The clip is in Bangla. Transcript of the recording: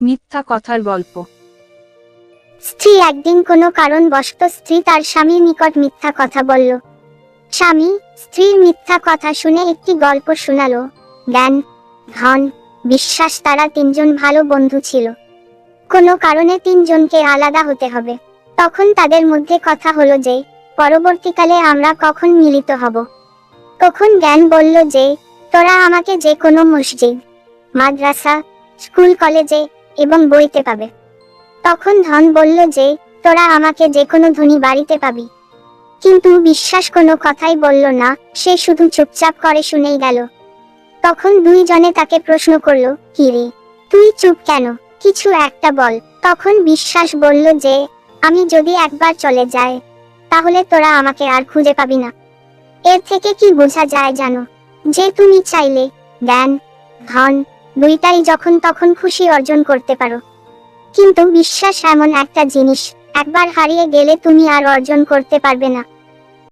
মিথ্যা কথার গল্প। স্ত্রী একদিন কোনো কারণবশত স্ত্রী তার স্বামীর নিকট মিথ্যা কথা বলল। স্বামী স্ত্রীর মিথ্যা কথা শুনে একটি গল্প শোনালো। জ্ঞান, ধন, বিশ্বাস তারা তিনজন ভালো বন্ধু ছিল। কোনো কারণে তিনজনকে আলাদা হতে হবে। তখন তাদের মধ্যে কথা হলো যে পরবর্তীকালে আমরা কখন মিলিত হব। তখন জ্ঞান বলল যে তোরা আমাকে যে কোনো মসজিদ, মাদ্রাসা, স্কুল, কলেজে এবং বইতে পাবে। তখন ধন বলল যে তোরা আমাকে যে কোনো ধনী বাড়িতে পাবি। কিন্তু বিশ্বাস কোনো কথাই বলল না, সে শুধু চুপচাপ করে শুনেই গেল। তখন দুইজনে তাকে প্রশ্ন করলো, কি রে, তুই চুপ কেন, কিছু একটা বল। তখন বিশ্বাস বলল যে আমি যদি একবার চলে যাই তাহলে তোরা আমাকে আর খুঁজে পাবি না। এর থেকে কি বোঝা যায় জানো, যে তুমি চাইলে জ্ঞান, ধন দুইটাই যখন তখন খুশি অর্জন করতে পারো। কিন্তু বিশ্বাস এমন একটা জিনিস, একবার হারিয়ে গেলে তুমি আর অর্জন করতে পারবে না।